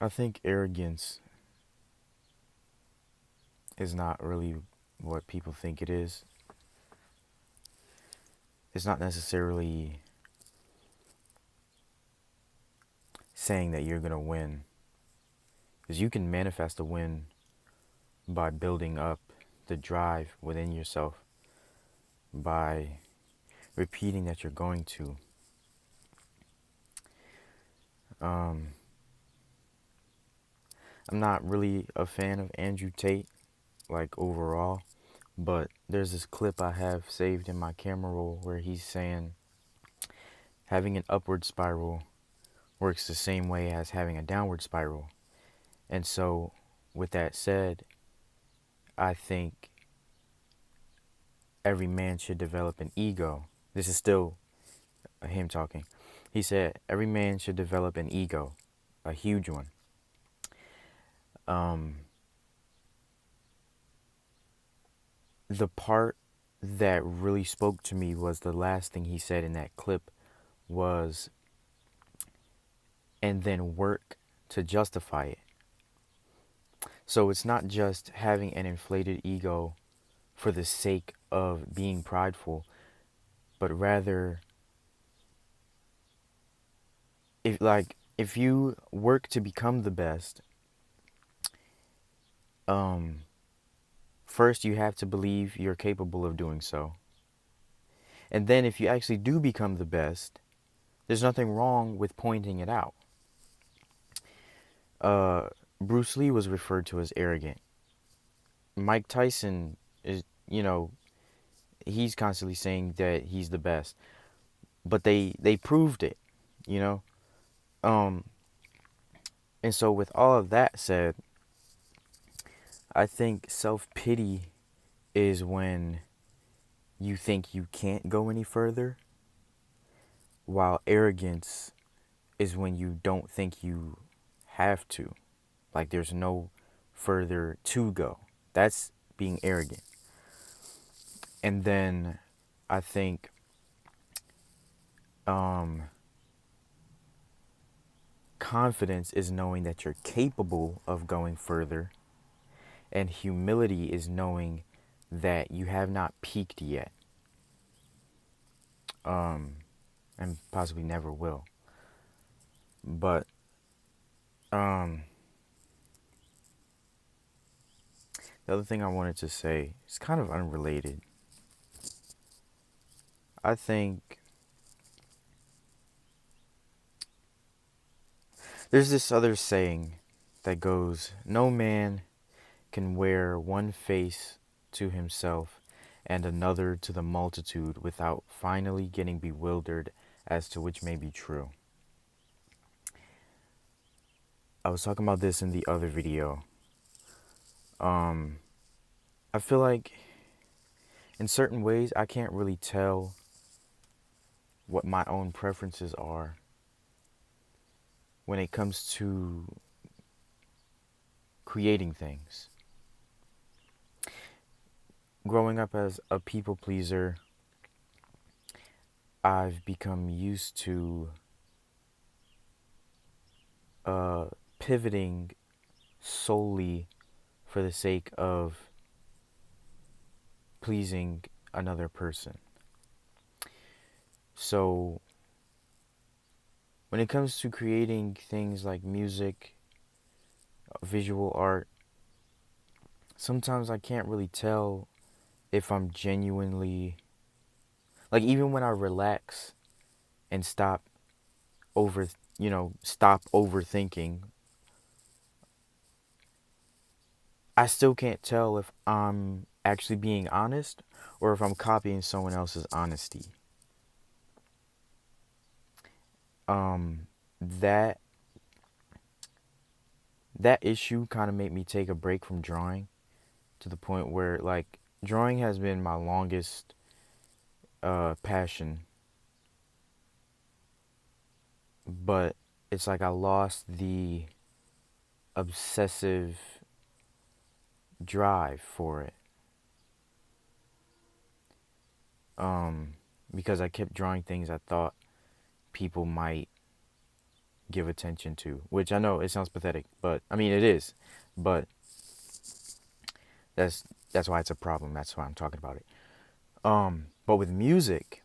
I think arrogance is not really what people think it is. It's not necessarily saying that you're going to win, because you can manifest a win by building up the drive within yourself, by repeating that you're going to. Um, I'm not really a fan of Andrew Tate, like overall, but there's this clip I have saved in my camera roll where he's saying having an upward spiral works the same way as having a downward spiral. And so, with that said, I think every man should develop an ego. This is still him talking. He said, every man should develop an ego, a huge one. Um, the part that really spoke to me was the last thing he said in that clip was, and then work to justify it. So it's not just having an inflated ego for the sake of being prideful, but rather if you work to become the best, um first you have to believe you're capable of doing so. And then if you actually do become the best, there's nothing wrong with pointing it out. Uh Bruce Lee was referred to as arrogant. Mike Tyson is, he's constantly saying that he's the best. But they proved it, you know? Um and so with all of that said, I think self-pity is when you think you can't go any further, while arrogance is when you don't think you have to. Like there's no further to go. That's being arrogant. And then I think um, confidence is knowing that you're capable of going further, and humility is knowing that you have not peaked yet, and possibly never will. But um, the other thing I wanted to say is kind of unrelated. I think there's this other saying that goes, no man can wear one face to himself and another to the multitude without finally getting bewildered as to which may be true. I was talking about this in the other video. I feel like in certain ways I can't really tell what my own preferences are when it comes to creating things. Growing up as a people pleaser, I've become used to pivoting solely for the sake of pleasing another person. So when it comes to creating things like music, visual art, sometimes I can't really tell if I'm genuinely, like, even when I relax and stop overthinking, I still can't tell if I'm actually being honest or if I'm copying someone else's honesty. Um, that that issue kind of made me take a break from drawing, to the point where, like, drawing has been my longest passion, but it's like I lost the obsessive drive for it, because I kept drawing things I thought people might give attention to, which I know it sounds pathetic, but I mean it is. But that's that's why it's a problem. That's why I'm talking about it. But with music,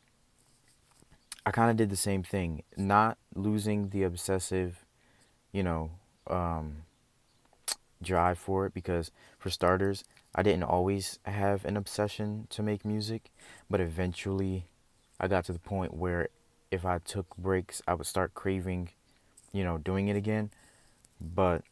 I kind of did the same thing, not losing the obsessive, you know, um, drive for it because for starters, I didn't always have an obsession to make music, but eventually I got to the point where if I took breaks, I would start craving, doing it again. But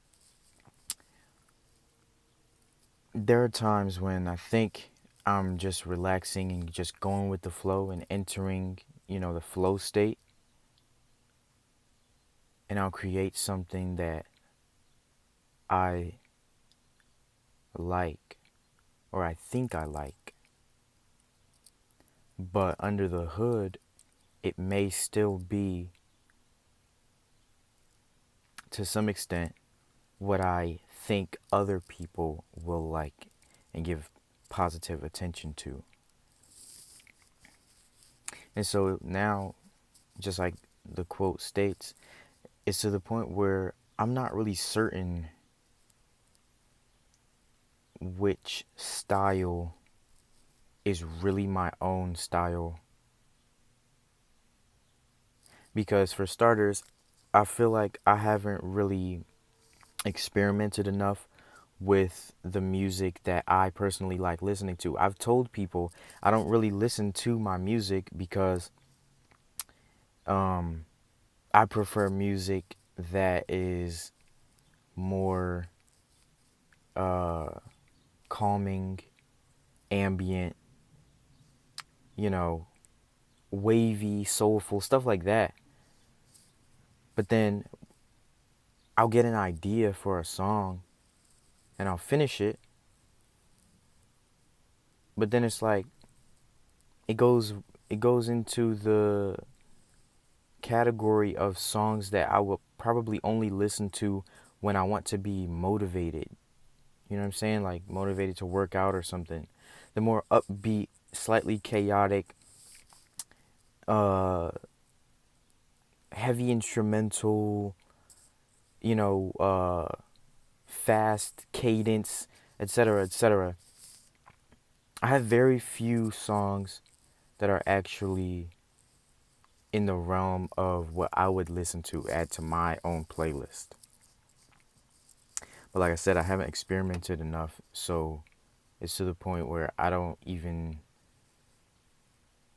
there are times when I think I'm just relaxing and just going with the flow and entering, the flow state, and I'll create something that I like or I think I like. But under the hood, it may still be, to some extent, what I think other people will like and give positive attention to. And so now, just like the quote states, it's to the point where I'm not really certain which style is really my own style. Because for starters, I feel like I haven't really experimented enough with the music that I personally like listening to. I've told people I don't really listen to my music because um, I prefer music that is more uh, calming, ambient, you know, wavy, soulful, stuff like that. But then I'll get an idea for a song and I'll finish it. But then it's like it goes it goes into the category of songs that I will probably only listen to when I want to be motivated. You know what I'm saying? Like motivated to work out or something. The more upbeat, slightly chaotic, uh, heavy instrumental, fast cadence, etc., etc. I have very few songs that are actually in the realm of what I would listen to, add to my own playlist. But like I said, I haven't experimented enough, so it's to the point where I don't even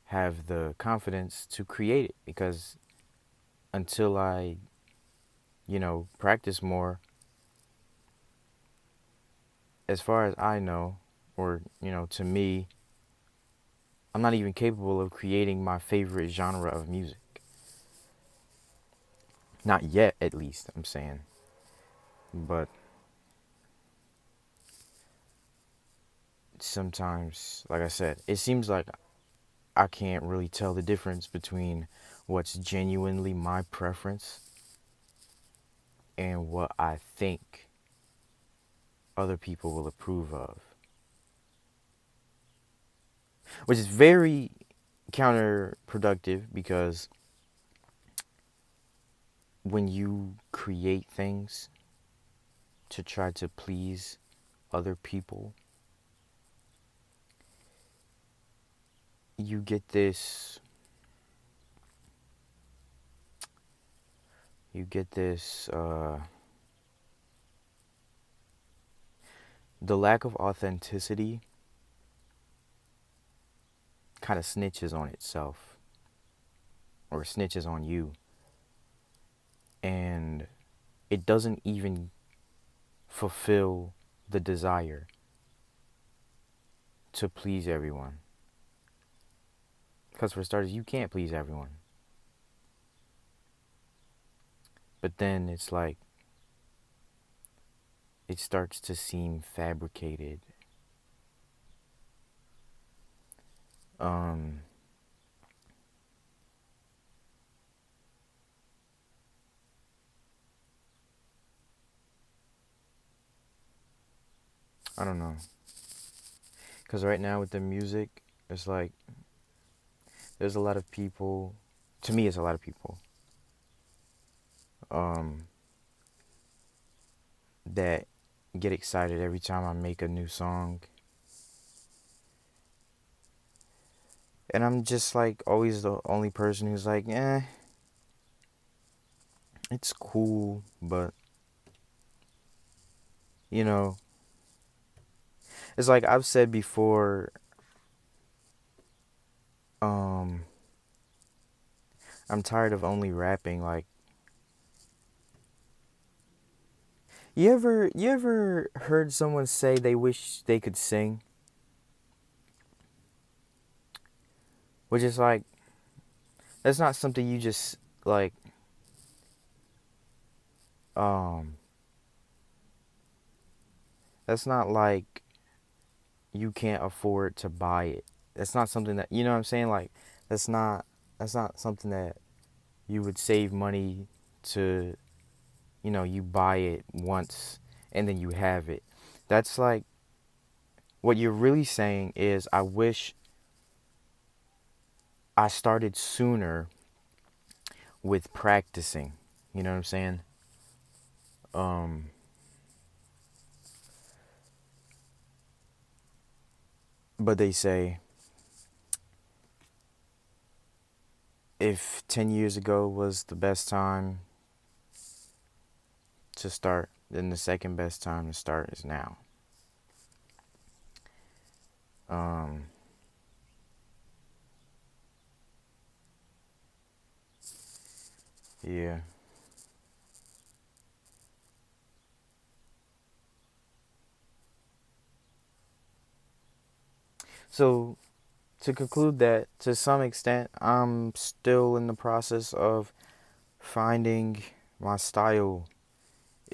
have the confidence to create it because until I, practice more, as far as I know, or, to me, I'm not even capable of creating my favorite genre of music. Not yet, at least, I'm saying. But sometimes, like I said, it seems like I can't really tell the difference between what's genuinely my preference and what I think other people will approve of. Which is very counterproductive because when you create things to try to please other people, you get this you get this the lack of authenticity kind of snitches on itself or snitches on you, and it doesn't even fulfill the desire to please everyone, because for starters you can't please everyone. But then it's like it starts to seem fabricated. um I don't know. Because right now with the music, it's like there's a lot of people, to me, it's a lot of people um, that get excited every time I make a new song. And I'm just like always the only person who's like, it's cool, but you know, it's like I've said before, um, I'm tired of only rapping. Like, you ever heard someone say they wish they could sing? Which is like, that's not something you just like, um, that's not like you can't afford to buy it. That's not something that, you know what I'm saying? Like, that's not that's not something that you would save money to, you buy it once and then you have it. That's like, what you're really saying is, I wish I started sooner with practicing. You know what I'm saying? Um, but they say, if 10 years ago was the best time to start, then the second best time to start is now. Um, yeah. So, to conclude that, to some extent, I'm still in the process of finding my style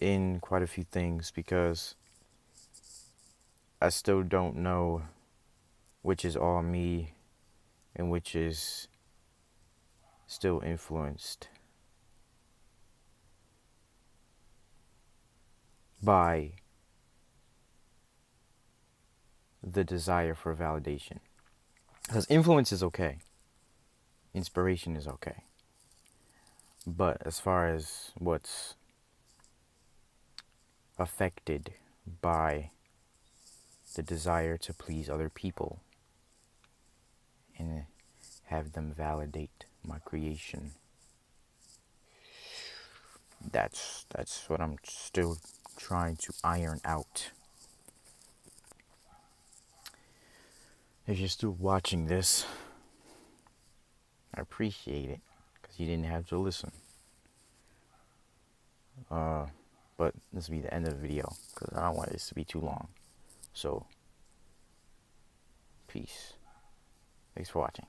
in quite a few things, because I still don't know which is all me and which is still influenced by the desire for validation. Because influence is okay, inspiration is okay. But as far as what's affected by the desire to please other people and have them validate my creation, that's what I'm still trying to iron out. If you're still watching this, I appreciate it, because you didn't have to listen. But this will be the end of the video, because I don't want this to be too long. So, peace. Thanks for watching.